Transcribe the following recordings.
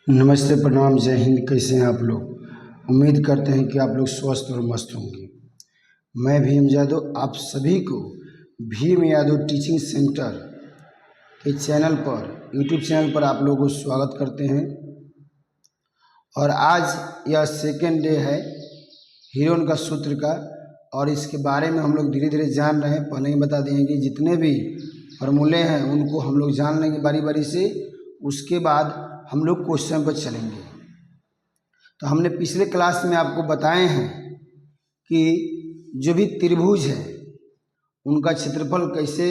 नमस्ते, प्रणाम, जय हिंद। कैसे हैं आप लोग? उम्मीद करते हैं कि आप लोग स्वस्थ और मस्त होंगे। मैं भीम यादव आप सभी को भीम यादव टीचिंग सेंटर के चैनल पर, यूट्यूब चैनल पर आप लोगों को स्वागत करते हैं। और आज यह सेकेंड डे है हीरोन का सूत्र का, और इसके बारे में हम लोग धीरे धीरे जान रहे हैं। पहले ही बता दें कि जितने भी फॉर्मूले हैं उनको हम लोग जान लेंगे बारी बारी से, उसके बाद हम लोग क्वेश्चन पर चलेंगे। तो हमने पिछले क्लास में आपको बताए हैं कि जो भी त्रिभुज है उनका क्षेत्रफल कैसे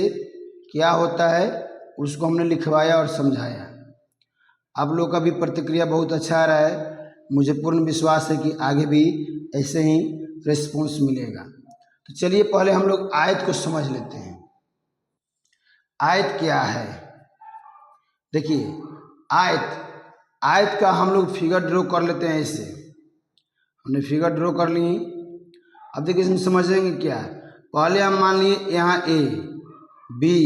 क्या होता है, उसको हमने लिखवाया और समझाया। आप लोग का भी प्रतिक्रिया बहुत अच्छा आ रहा है। मुझे पूर्ण विश्वास है कि आगे भी ऐसे ही रिस्पॉन्स मिलेगा। तो चलिए पहले हम लोग आयत को समझ लेते हैं। आयत क्या है? देखिए, आयत का हम लोग फिगर ड्रॉ कर लेते हैं। इससे हमने फिगर ड्रॉ कर ली। अब देखिए इसमें समझेंगे क्या। पहले हम मान लिए यहाँ ए, बी,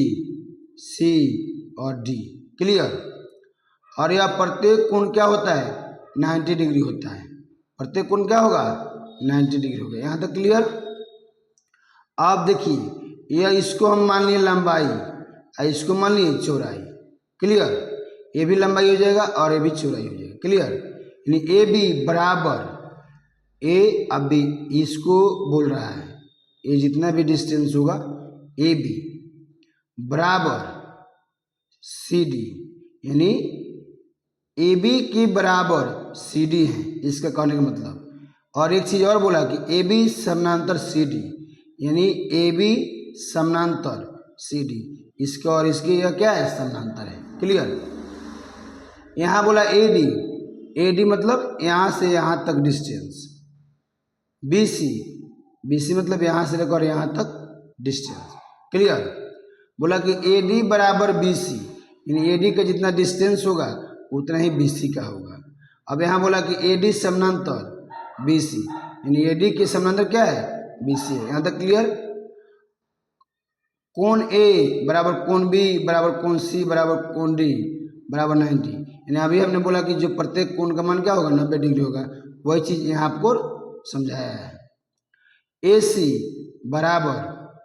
सी और डी, क्लियर। और यह प्रत्येक कोण क्या होता है? 90 डिग्री होता है। प्रत्येक कोण क्या होगा? 90 डिग्री होगा। यहाँ तक क्लियर। अब देखिए यह इसको हम मान लिए लंबाई और इसको मान लिए चौड़ाई, क्लियर। ये भी लंबाई हो जाएगा और ये भी चौड़ाई हो जाएगा, क्लियर। यानी ए बी बराबर ए, अब बी इसको बोल रहा है, ये जितना भी डिस्टेंस होगा ए बी बराबर सी डी, यानी ए बी के बराबर सी डी है, इसका कहने का मतलब। और एक चीज़ और बोला कि ए बी समानांतर सी डी, यानी ए बी समानांतर सी डी, इसका और इसके यह क्या है? समानांतर है, क्लियर। यहाँ बोला ए डी मतलब यहाँ से यहाँ तक डिस्टेंस। बी सी मतलब यहाँ से लेकर यहाँ तक डिस्टेंस, क्लियर। बोला कि ए डी बराबर बी सी, यानी ए डी का जितना डिस्टेंस होगा उतना ही बी सी का होगा। अब यहाँ बोला कि ए डी समानांतर बी सी, यानी ए डी के समानांतर क्या है? बी सी है। यहाँ तक क्लियर। कोण ए बराबर कोण बी बराबर कोण सी बराबर कोण डी बराबर 90, यानी अभी हमने बोला कि जो प्रत्येक कोण का मान क्या होगा? 90 डिग्री होगा। वही चीज़ यहाँ आपको समझाया है। ए सी बराबर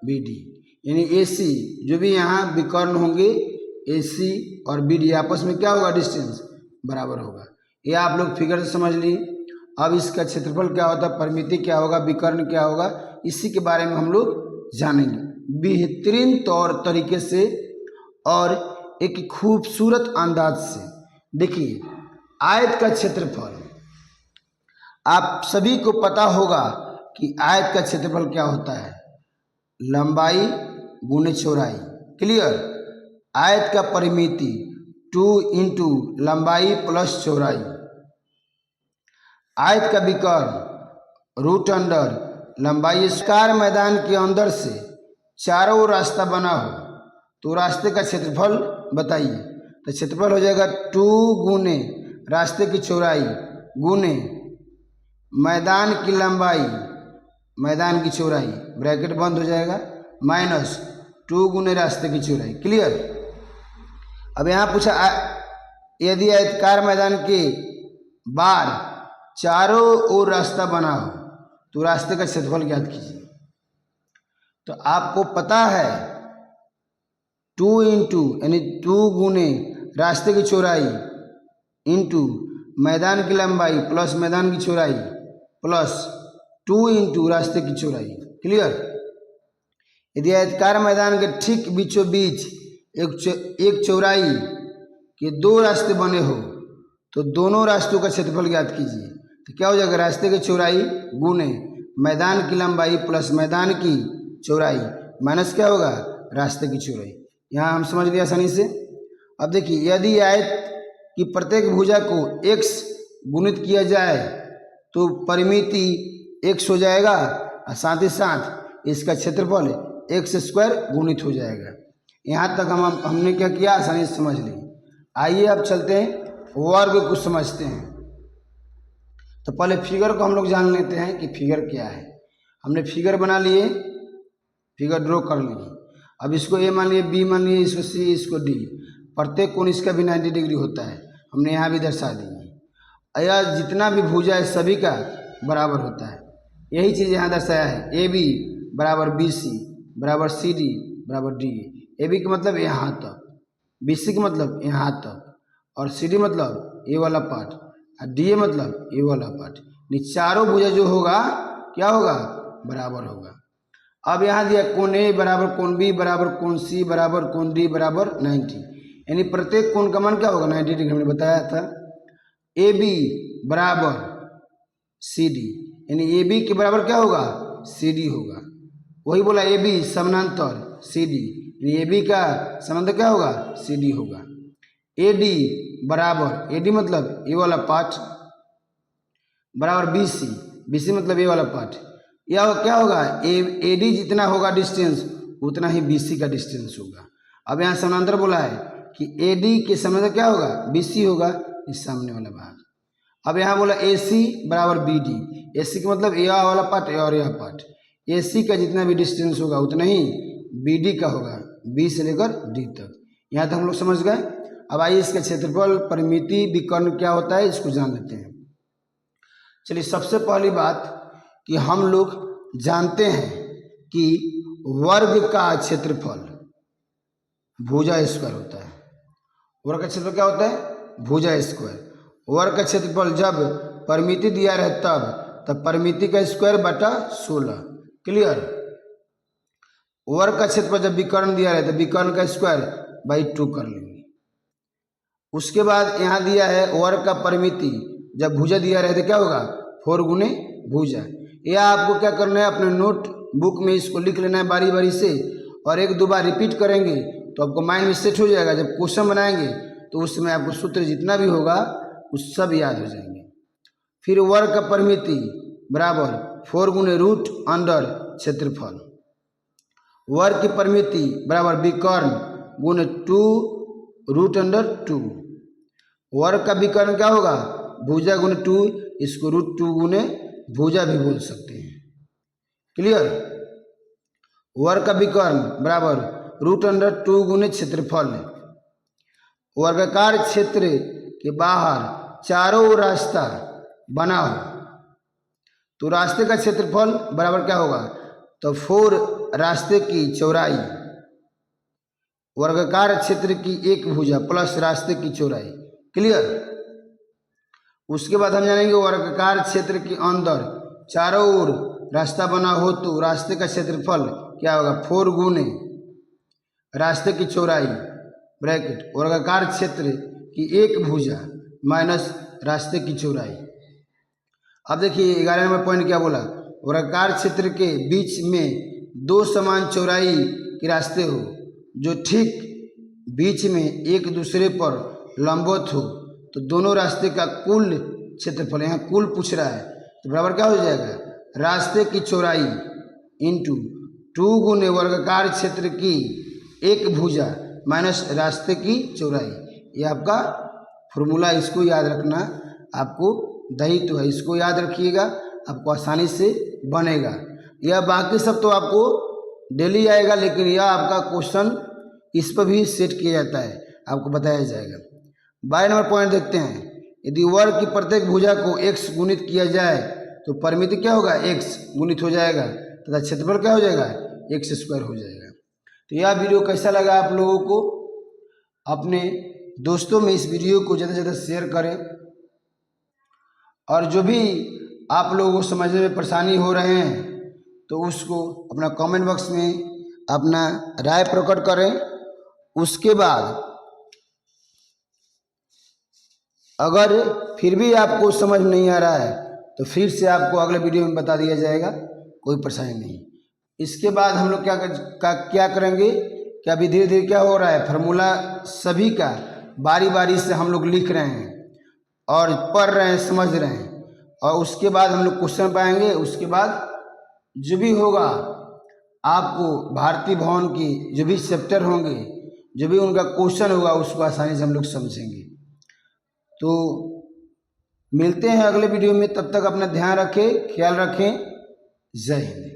बी डी, यानी ए सी जो भी यहाँ विकर्ण होंगे ए सी और बी डी आपस में क्या होगा? डिस्टेंस बराबर होगा। ये आप लोग फिगर से समझ ली। अब इसका क्षेत्रफल क्या होता है, परिमिति क्या होगा, विकर्ण क्या होगा, इसी के बारे में हम लोग जानेंगे बेहतरीन तौर तरीके से और एक खूबसूरत अंदाज से। देखिए, आयत का क्षेत्रफल आप सभी को पता होगा कि आयत का क्षेत्रफल क्या होता है? लंबाई गुणे चौड़ाई, क्लियर। आयत का परिमिति 2 इंटू लंबाई प्लस चौड़ाई। आयत का विकर्ण रूट अंडर लंबाई स्क्वायर। मैदान के अंदर से चारों ओर रास्ता बना हो तो रास्ते का क्षेत्रफल बताइए। तो क्षेत्रफल हो जाएगा 2 गुने रास्ते की चौड़ाई गुने मैदान की लंबाई, मैदान की चौड़ाई, ब्रैकेट बंद हो जाएगा, माइनस 2 गुने रास्ते की चौड़ाई, क्लियर। अब यहाँ पूछा यदि आयताकार मैदान के बाहर चारों ओर रास्ता बना हो तो रास्ते का क्षेत्रफल ज्ञात कीजिए। तो आपको पता है 2 इंटू यानी 2 गुने रास्ते की चौड़ाई इंटू मैदान की लंबाई प्लस मैदान की चौड़ाई प्लस 2 इंटू रास्ते की चौड़ाई, क्लियर। यदि आयताकार मैदान के ठीक बीचों बीच एक चौड़ाई के 2 रास्ते बने हो तो दोनों रास्तों का क्षेत्रफल ज्ञात कीजिए। तो क्या हो जाएगा? रास्ते की चौड़ाई गुने मैदान की लंबाई प्लस मैदान की चौड़ाई माइनस क्या होगा? रास्ते की चौड़ाई। यहाँ हम समझ लिया आसानी से। अब देखिए, यदि आयत की प्रत्येक भुजा को x गुणित किया जाए तो परिमिति x हो जाएगा और साथ ही साथ इसका क्षेत्रफल x स्क्वायर गुणित हो जाएगा। यहाँ तक हमने क्या किया? आसानी से समझ ली। आइए अब चलते हैं वर्ग को समझते हैं। तो पहले फिगर को हम लोग जान लेते हैं कि फिगर क्या है। हमने फिगर बना लिए, फिगर ड्रॉ कर लिए। अब इसको ए मान लिए, बी मान लिए, इसको सी, इसको डी। प्रत्येक कोण इसका भी 90 डिग्री होता है, हमने यहाँ भी दर्शा दिए। या जितना भी भुजा है सभी का बराबर होता है। यही चीज़ यहाँ दर्शाया है। ए बी बराबर बी सी बराबर सी डी बराबर डी ए। ए बी का मतलब यहाँ तक, बी सी का मतलब यहाँ तक, और सी डी मतलब ए वाला पार्ट, और डी ए मतलब ए वाला पार्ट। ये चारों भुजा जो होगा क्या होगा, बराबर होगा। अब यहाँ दिया कोण ए बराबर कोण बी बराबर कोण सी बराबर कोण डी बराबर 90, यानी प्रत्येक कोण का मान क्या होगा 90 डिग्री, हमने बताया था। ए बी बराबर सी डी, यानी ए बी के बराबर क्या होगा, सी डी होगा। वही बोला ए बी समानांतर सी डी, यानी ए बी का समानांतर क्या होगा, सी डी होगा। ए डी बराबर, ए डी मतलब ए वाला पार्ट बराबर बी सी, बी सी मतलब ए वाला पार्ट, या क्या होगा ए डी जितना होगा डिस्टेंस उतना ही बी सी का डिस्टेंस होगा। अब यहाँ समानांतर बोला है कि ए डी के समानांतर क्या होगा, बी सी होगा, इस सामने वाला भाग। अब यहाँ बोला ए सी बराबर बी डी, ए सी का मतलब ए वाला पार्ट और यह पार्ट, ए सी का जितना भी डिस्टेंस होगा उतना ही बी डी का होगा, बी से लेकर डी तक। यहाँ तक हम लोग समझ गए। अब आइए इसका क्षेत्रफल, परिमिति, विकर्ण क्या होता है इसको जान लेते हैं। चलिए सबसे पहली बात कि हम लोग जानते हैं कि वर्ग का क्षेत्रफल भुजा स्क्वायर होता है। वर्ग का क्षेत्रफल क्या होता है, भुजा स्क्वायर। वर्ग का क्षेत्रफल जब परिमिति दिया रहे तब परिमिति का स्क्वायर बटा 16, क्लियर। वर्ग का क्षेत्रफल जब विकर्ण दिया रहे तो विकर्ण का स्क्वायर बाई 2 कर लेंगे। उसके बाद यहाँ दिया है वर्ग का परिमिति जब भुजा दिया रहे तो क्या होगा 4 गुने भुजा। यह आपको क्या करना है, अपने नोट बुक में इसको लिख लेना है बारी बारी से, और 1-2 बार रिपीट करेंगे तो आपको माइंड में सेट हो जाएगा। जब क्वेश्चन बनाएंगे तो उस समय आपको सूत्र जितना भी होगा उस सब याद हो जाएंगे। फिर वर्ग का परिमिति बराबर 4 गुने रूट अंडर क्षेत्रफल। वर्ग की परिमिति बराबर विकर्ण गुने 2 रूट अंडर 2। वर्ग का विकर्ण क्या होगा, भुजा गुने 2, इसको रूट 2 गुने भुजा भी बोल सकते हैं, क्लियर। वर्ग का विकर्ण बराबर रूट अंडर 2 गुने क्षेत्रफल। वर्गाकार क्षेत्र के बाहर चारों ओर रास्ता बना हो तो रास्ते का क्षेत्रफल बराबर क्या होगा, तो 4 रास्ते की चौड़ाई, वर्गाकार क्षेत्र की एक भुजा प्लस रास्ते की चौड़ाई, क्लियर। उसके बाद हम जानेंगे वर्गाकार क्षेत्र के अंदर चारों ओर रास्ता बना हो तो रास्ते का क्षेत्रफल क्या होगा, 4 गुने रास्ते की चौड़ाई ब्रैकेट वर्गाकार क्षेत्र की एक भुजा माइनस रास्ते की चौड़ाई। अब देखिए 11 नंबर पॉइंट क्या बोला, वर्गाकार क्षेत्र के बीच में 2 समान चौड़ाई के रास्ते हो जो ठीक बीच में एक दूसरे पर लंबवत हो तो दोनों रास्ते का कुल क्षेत्रफल, यहाँ कुल पूछ रहा है तो बराबर क्या हो जाएगा, रास्ते की चौड़ाई इंटू 2 गुने वर्गाकार क्षेत्र की एक भुजा माइनस रास्ते की चौड़ाई। ये आपका फॉर्मूला, इसको याद रखना। आपको दायित्व है, इसको याद रखिएगा, आपको आसानी से बनेगा। यह बाकी सब तो आपको डेली आएगा, लेकिन यह आपका क्वेश्चन इस पर भी सेट किया जाता है, आपको बताया जाएगा। 12 नंबर पॉइंट देखते हैं, यदि वर्ग की प्रत्येक भुजा को x गुणित किया जाए तो परिमिति क्या होगा, x गुणित हो जाएगा तथा क्षेत्रफल क्या हो जाएगा, x स्क्वायर हो जाएगा। तो यह वीडियो कैसा लगा आप लोगों को, अपने दोस्तों में इस वीडियो को ज़्यादा से ज़्यादा शेयर करें, और जो भी आप लोगों को समझने में परेशानी हो रहे हैं तो उसको अपना कमेंट बॉक्स में अपना राय प्रकट करें। उसके बाद अगर फिर भी आपको समझ नहीं आ रहा है तो फिर से आपको अगले वीडियो में बता दिया जाएगा, कोई परेशानी नहीं। इसके बाद हम लोग क्या करेंगे कि अभी धीरे धीरे क्या हो रहा है, फार्मूला सभी का बारी बारी से हम लोग लिख रहे हैं और पढ़ रहे हैं, समझ रहे हैं, और उसके बाद हम लोग क्वेश्चन पाएंगे। उसके बाद जो भी होगा आपको भारतीय भवन की जो भी चैप्टर होंगे, जो भी उनका क्वेश्चन होगा उसको आसानी से हम लोग समझेंगे। तो मिलते हैं अगले वीडियो में, तब तक अपना ध्यान रखें, ख्याल रखें। जय हिंद।